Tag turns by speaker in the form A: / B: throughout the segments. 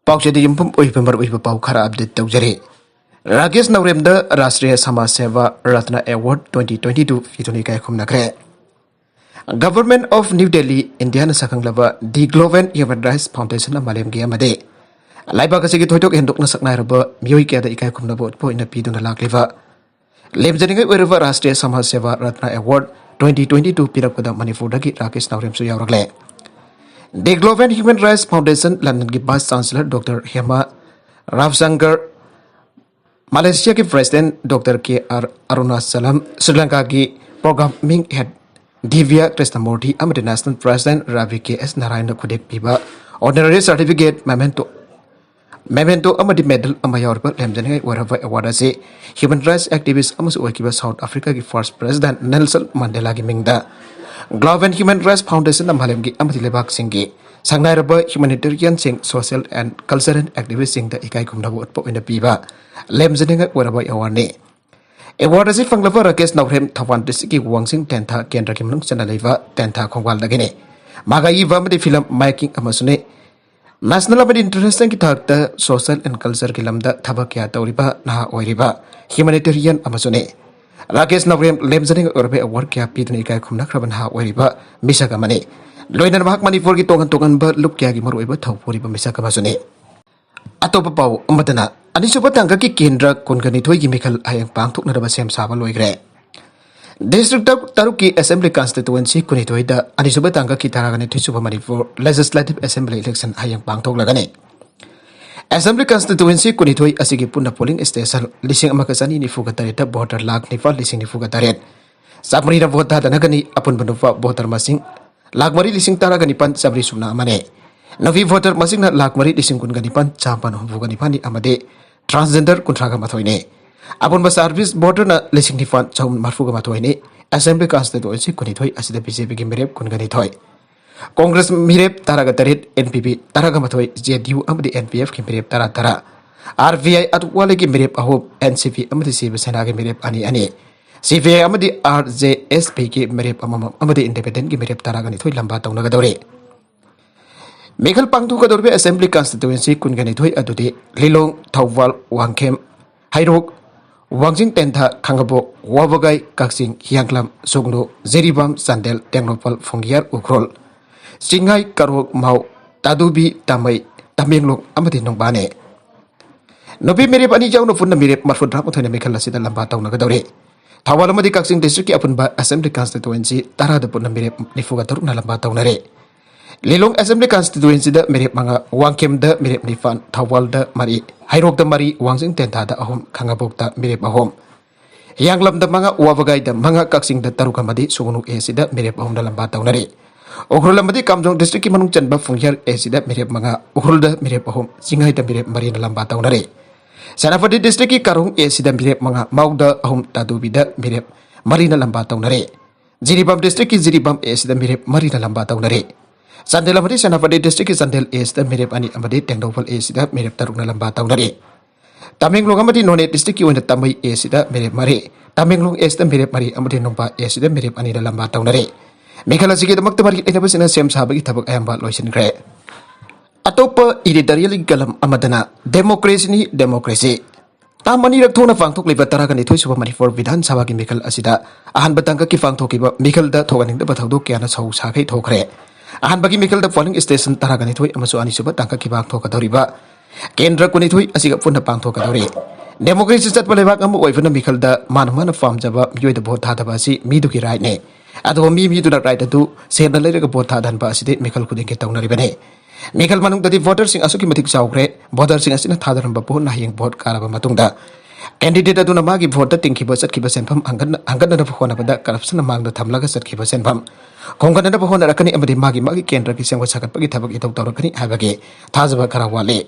A: पाउचेद युम्पम ओइपमर ओइप पाउ खरा अपडेट तौजरे राकेश नवरेमदा राष्ट्रीय समाज सेवा रत्न अवार्ड 2022 फितुनी काय खुमनखरे government of New Delhi India न सकंगलबा the global human rights foundation मालेमगे अमदे लाइबाक असिगी थोइदोक हेंदोकना सकनायरबा मियोइ केदा इकाय खुमनबो पोइना पिदुना लाक्लेबा लेमजनिंगै ओइरबा राष्ट्रीय समाज सेवा रत्न अवार्ड 2022 पिरकदा मणिपुरदगी राकेश नवरेमसु यावरगले The Global Human Rights Foundation London की vice chancellor doctor Hema Ravshankar, Malaysia के president doctor K R Arunachalam, Sri Lanka की प्रोग्रामिंग हेड दिव्या कृष्णमूर्ति अमर national president Ravi K S Narayan खुदेक पीबा ऑनररी सर्टिफिकेट मेमेंटो अमर मेडल अमयावर लेमजने वरवा अवार्ड से ह्यूमन राइट्स एक्टिविस्ट अमस ओइकिबा साउथ अफ्रीका की फर्स्ट प्रेसिडेंट नेल्सन मंडेला की मिंगदा ग्लोबल ह्यूमन राइट्स फाउंडेशन अमहलेमगी अमति लेबाक सिंगी संगनायरबा ह्यूमैनिटेरियन सिंग सोशल एंड कल्चरल एक्टिविस्ट सिंग द इकाई खुमनबो उत्पो इन पीबा लेमजनिंग वरबा अवार्ड अवार्ड से फंगलबा राकेश नवरेम थवान डिस्ट्रिक्ट की वांगसिंग टेंथा केंद्र की मनुंग चना लेबा टेंथा खोंगवाल दगने मागाई वामदे फिल्म मेकिंग अमसुने नेशनल अमदि इंटरनेशनल की थाकता सोशल एंड कल्चर की लमदा थबक क्या तौरिबा नहा ओइरिबा ह्यूमैनिटेरियन अमसुने राकेश नवरेम लेमजनिंग ओरबे अवार्ड क्या पीदुन इकाय खुमनख्रबन हा ओइरिबा मिसक अमने लोइनर महक मणिपुर की तोगन तोगन ब लुक क्या की मरोइबा थौपोरिबा मिसक अमसुने अतोप पाउ अमदना अनिसुब तंगा की केंद्र कुनगनि थोइ की मिखल आयंग पांगथोकनरबा सेम साबा लोइग्रे डिस्ट्रिक्ट तरुक की असेंबली कॉन्स्टिट्यूएंसी कुनिथोइदा अनिसुब तंगा की तारागनि थिसुब मणिपुर लेजिस्लेटिव असेंबली इलेक्शन आयंग पांगथोकलगने असेंबली कॉन्स्टिट्यूएंसी कुनिथोइ असिगी पुन्ना पोलिंग स्टेशन लिसिंग अमकसनी निफुगा तरेट वोटर लाख निफाल लिसिंग निफुगा तरेट सामरीना वोट दादनगनी अपुन बनुफा वोटर मसिंग लाख मरी लिसिंग तारागनी पन सबरी सुना मने नवी वोटर मसिंग लाख मरी लिसिंग कुनगनी पन चापन हुगनी पानी अमदे ट्रांसजेंडर कुंथ्रागा मथोइने अपुन सर्विस वोटर न लिसिंग निफान चौन मरफुगा मथोइने असेंबली कॉन्स्टिट्यूएंसी कुनिथोइ असिदा बीजेपी की मेरेप कुनगनी थोइ कांग्रेस मिरेप तारागा तरेट एनपीपी तारागा मथोइ जेडीयू अमदि एनपीएफ की मिरेप तारा तारा आरवीआई अतुवाले की मिरेप अहो एनसीपी अमदि शिवसेना की मिरेप अनि अनि सीपीआई अमदि आरजेएसपी की मिरेप अमम अमदि इंडिपेंडेंट की मिरेप तारागा निथोइ लंबा तौनगदौरे मेखल पांगथोकदौरे असेंबली कॉन्स्टिट्यूएंसी कुनगनिथोइ अदुदि लिलोंग थौवाल वांगखेम हाइरोक वांगजिंग टेंथा खांगबो वाबगाई काक्सिंग हियांगलाम सुगनो जेरिबाम चांदेल टेंगनोपल फुंगियार उख्रोल सिंगाई करोक माउ तादुबी तामई तमेंगलों अमदि नोंबाने नोबी मेरेप अनि जाउनो पुन्ना मेरेप मरफुद्रा मथोइना मेखल असिदा लंबा तौनगदौरे थावाल अमदि काक्सिंग डिस्ट्रिक्ट की अपुनबा असेंबली कॉन्स्टिट्यूएंसी ताराद पुन्ना मेरेप निफुगा तरुना लंबा तौनरे लिलोंग असेंबली कॉन्स्टिट्यूएंसी द मेरेप मंगा वांगखेम द मेरेप निफान थावाल द मरी हाइरोक द मरी वांगजिंग टेंथा द अहोम खांगाबोक द मेरेप अहोम हियांगलाम द मंगा वाबगाई द मंगा काक्सिंग द तरुक अमदि सुगनु एसिदा मेरेप अहोम द लंबा तौनरे उखरुल अमदि कामजोंग डिस्ट्रिक्ट की मनुंग चनबा फुंगियार एसिदा मेरेप मंगा उखरुल द मेरेप अहोम सिंगाई द मेरेप मरी न लंबा तौनरे सेनापति डिस्ट्रिक्ट की कारोंग एसिदा मेरेप मंगा माउग द अहोम तादुबी द मेरेप मरी न लंबा तौनरे जिरीबाम डिस्ट्रिक्ट की जिरीबाम एसिदा मेरेप मरी न लंबा तौनरे चांदेल अमदि सेनापति डिस्ट्रिक्ट की चांदेल एसिदा मेरेप अनि अमदि टेंगदौफल एसिदा मेरेप तरुक न लंबा तौनरे तमेंगलोंग अमदि नोने डिस्ट्रिक्ट की ओइना तमई एसिदा मेरेप मरी तमेंगलोंग एसिदा मेरेप मरी अमदि नोंबा एसिदा मेरेप अनि न लंबा तौनरे मेखल असिगी दमक तमरी इनबसिना सेम साबगी थबक अयंबा लोइसिनग्रे अतोप इडिटोरियल गलम अमदना डेमोक्रेसी तामनी रक्थोना फांगथोकलिबा तरागनि थोइसुबा मणिपुर विधान सभा की मेखल असिदा अहानबा तंग की फांगथोकिबा मेखल द थोगनिंग द बथौदो क्याना सौ साखै थोखरे अहानबा की मेखल द पोलिंग स्टेशन तरागनि थोइ अमसु अनिसुबा तंग की फांगथोकदौरिबा केंद्र कुनिथोइ असिगा पुन्ना पांगथोकदौरे डेमोक्रेसी चटपा लेबाक अमु ओइफना मेखल द मानमान फामजबा मियोइद भोट थादबा असि मीदुकी राइट ने अदो मीदुना राइट अदु सेना लेरगा भोट थादनबा असिदे मेखल खुदिंग के तौनरिबने मेखल मनुंगदि वोटर सिंग असुकी मथिक चाउग्रे वोटर सिंग असिना थादरंबा पोना हयेंग भोट कारबा मतुंगदा कैंडिडेट अदुना मागी भोट तिंखिबा चटखिबा सेनफम अंगनना होनबदा करप्शन मांगदा थमलगा चटखिबा सेनफम खोंगनना होनरकनी अमदि मागी केंद्र की सेंगवा सकटपगी थबक इतौ तौरकनी हाबगे थाजबा खरा वाले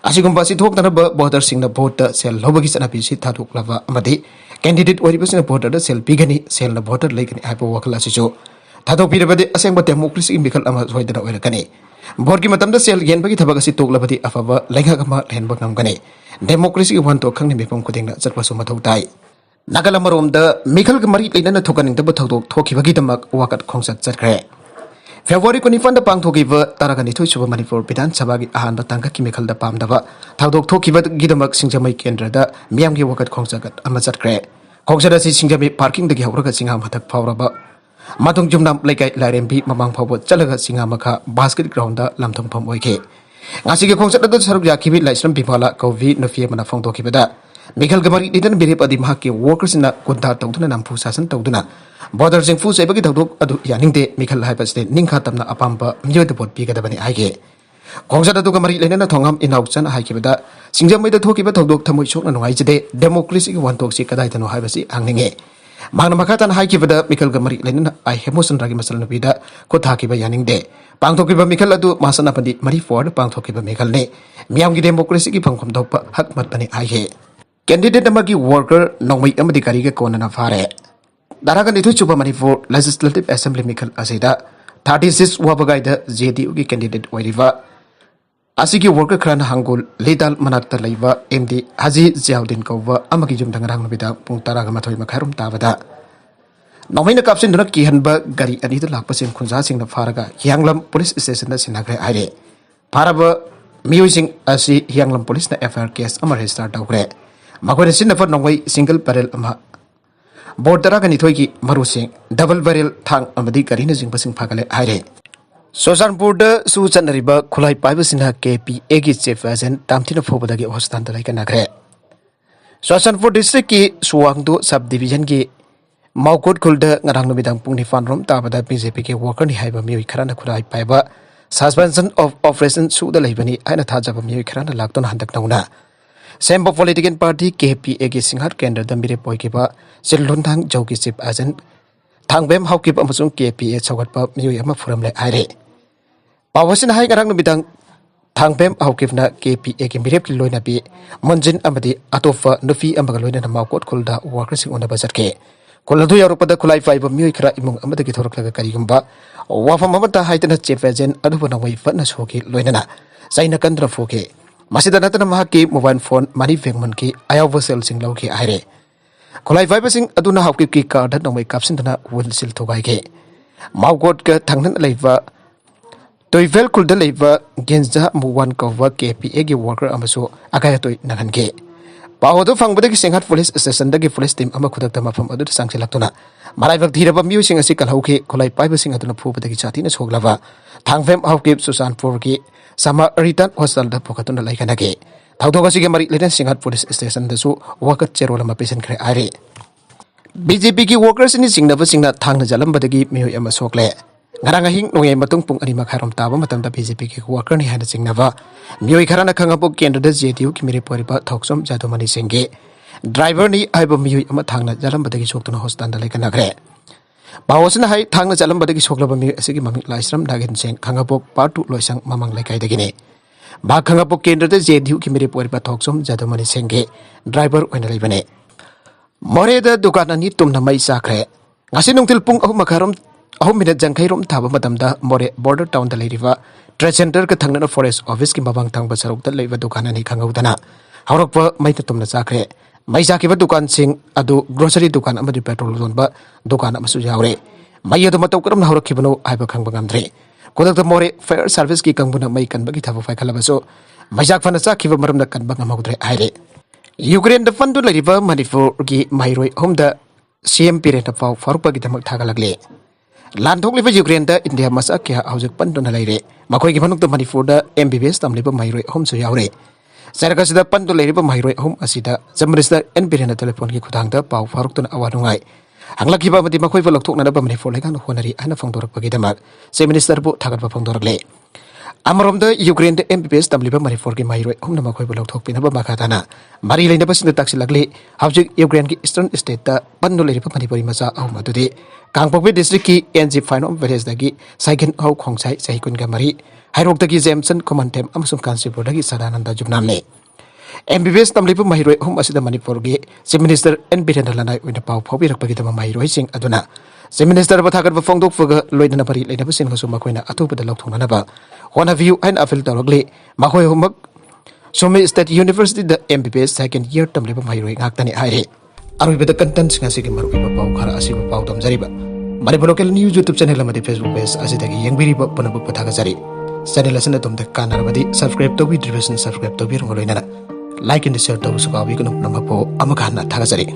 A: असिगुंबा सि थोकनबा वोटर सिंगना भोट सेल लौबगी चनापि सि थाथोकलबा अमदि कैंडिडेट ओरिबसिना भोटर सेल पिगनी सेल भोटर लेगनी हाइपो वखल असिसु थाथोकपिरबदि असेंगबा डेमोक्रेसी मिखल अमा सोइदना ओइरकनी भोट की मतम सेल येनबगी थबक असि तोकलबदि अफबा लैंगागमा लेनबा ngamgani डेमोक्रेसी वन तो खंगनि मिफम खुदिंगना चटपसु मथौ ताई नागालमरोम द मिखल मरी लेना थोकनिंग दब थौदोक थोखिबगी दमक वाकत खोंसत चटखरे February 24 pangthokiba taragani thoisuba Manipur Bidhan Sabha gi ahan batangka ki mekhal da pamdaba thaudok thokiba gidamak singjamai kendra da miyam gi wakat khongsagat ama chatkre khongsada si singjami parking dagi hawraga singa mathak phawraba matung jumnam laikai larembi mamang phawbo chalaga singa makha basket ground da lamthong pham oike ngasi gi khongsada da saruk yakhibi laisram biphala kovi nofie mana phongtokibada Mikhal Gamari Didan Birip Adi Mahaki workers in a Kunta Toduna Nampu Sasan Toduna. Borders in Fus Ebaki Toduk Adu Yaninde, Mikhal Hyperste, Ninkatamna Apampa, Mio the Port Piga Bani Ige. Kongsada Tugamari Lena Tongam in Auxan Haikibada, Sinjam with the Tokiba Toduk Tamuchok and Waijade, democracy one toxic Kadaitan Hivasi, Hanging. Magnamakatan Haikibada, Mikhal Gamari Lena, I Hemosan Ragimasan Vida, Kotakiba Yaning De. Pangtokiba Mikhaladu, Masanapandi, Marie Ford, Pangtokiba Mikhalne, Miamgi democracy Pangkom Dopa, Hakmat Bani Ige. Candidate amagi worker nongmai amadi kariga kona na fare. Daragan itu chuba Manipur Legislative Assembly Mikhal asida 36 wabagai da JDU gi candidate oiriva. Asigi worker kran hangul letal manakta leiva MD Haji Ziauddin Kova amagi jumdang rang nobida pung taraga mathoi makharum tabada. Nongmai na kapsin dunak ki hanba gari ani tu lakpasin khunja sing na faraga Yallamle police station da sinagre aire. Paraba mioi sing asi Yallamle police na FIR case amar register dawgre. Makwai sinafar nongwai single barrel ama bordara ga nithoi maru sing double barrel thang amadi karina jingpasing phagale haire Sosanpur da su chanariba khulai paiba sinha KPA gi chief agent tamthina phobada gi hostan da laika nagre Sosanpur district ki suwangdu sub division gi maukot khulda ngarang numidang pungni fanrom tabada BJP ke worker ni haiba mioi kharana khulai paiba suspension of operation su da leibani aina thajaba mioi kharana lakton handak nauna Sembo political party KPA ki singhat kendra damire poikiba silunthang jogi chief agent thangbem haukip amasung KPA chawatpa mioi ama furamle aire pawasin hai garang nubidang thangbem haukipna KPA ki mirep ki loina bi monjin amadi atofa nufi amaga loina na maukot khulda workers sing ona bazatke koladu yarupada khulai faiba mioi khara imung amada ki thoraklaga karigumba wafam amata haitana chief agent adubana wai fatna soki loina na saina kandra foke Masida natana mahaki mobile phone money vengman ki ayawa sel sing lau ki aire Kolai vibe sing aduna haukip ki card na mai kapsin dana wul sil thogai ke Maugot ka thangnan leiva toivel kulda leiva genja muwan cover KPA gi worker amaso agaya toy nagan ke Pahodo fangbada ki singhat police station da ki police team ama khudak tama pham adu sangse laktuna marai vak dhiraba miu sing asi kalhauke kolai paiba sing aduna phubada ki chatina soglava thangvem haukip Susanpur ki sama return hostel da pokatuna laikanage thaudoga sige mari leten singhat police station da su wakat cherola ma patient khre are BJP ki workers ni singnaba singna thangna jalamba dagi mioi ama sokle ngaranga hing noye matung pung ani makharom taba matam da BJP ki worker ni hana singnaba mioi kharana khangabo kendra da JDU ki mire poriba thoksom jadomani singge driver ni aiba mioi ama thangna jalamba dagi soktuna hostel da laikanagre Bawasana hai thangna jalam badagi soklaba mi asigi mamik laisram dagen seng khangapok partu loisang mamang laikai dagine ba khangapok kendra de JDU ki mere poriba thoksom jadomani sengge driver oina leibane Moreh da Dukan ani tumna mai chakkhre ngasi nungtil pung ahum makharom ahum minute jangkhai rom thaba matamda Moreh border town da leiriba trade center ka thangna forest office ki mabang thangba saruk da leiba Dukan ani khangaudana haurokpa mai tumna chakkhre Maisa kiba dukan sing adu grocery dukan amadi petrol zonba dukan amasu yaure mai adu matau karam na horak kibano aiba khang bangamdre kodak da Moreh fair service ki kangbuna mai kan bagi thabu fai khalabaso maisa fana cha kiba maram da kan bangamagdre aire Ukraine da fandu lariba Manipur ki mairoi homda CM period pau faruk bagi tamak thagalagle landhok liba Ukraine da India masa kya haujak pandona laire makoi ki phanuk da Manipur da MBBS tamliba mairoi hom su yaure Saraka sida pandu leiriba mairoi hom asida jamrista NPN telephone ki khudang da pau faruk tun awadungai anglakiba mati makoi ba lokthok na ba Manipur lekan honari ana phangdorak bagi damak se minister bu thagat ba phangdorak le amarom da Ukraine da MBBS tamliba Manipur ki mairoi hom na makoi ba lokthok pina ba makatana mari leina ba sinda taksilakle hawjik Ukraine ki eastern state da pandu leiriba Manipuri macha ahum adudi kangpokbe district ki NG Phanom village dagi saigen au khongsai sahikun ga mari Hairok dagi Jameson Commandem amasung Kansipur dagi Sadananda Jumnamne MBBS tamlipa mahiroi hum asida Manipur gi Chief Minister NPN Lanai wina pau phobirak pagi tama mahiroi sing aduna Chief Minister bathagat ba phongdok fuga loidana pari leina basin ko suma koina atupa da lokthona na ba one of you and afil tawagli makoi humak Sumi State University da MBBS second year tamlipa mahiroi ngaktani haire arui beda content singa sige maru iba pau khara asiba pau tamjariba Manipur Local News YouTube channel amadi Facebook page asidagi yengbiriba punabu pathagajari. Channel asina tumda kanarabadi subscribe tobi division subscribe tobi rongoloinana. Like and share tobu sukawi kunum namapo amakana thagajari.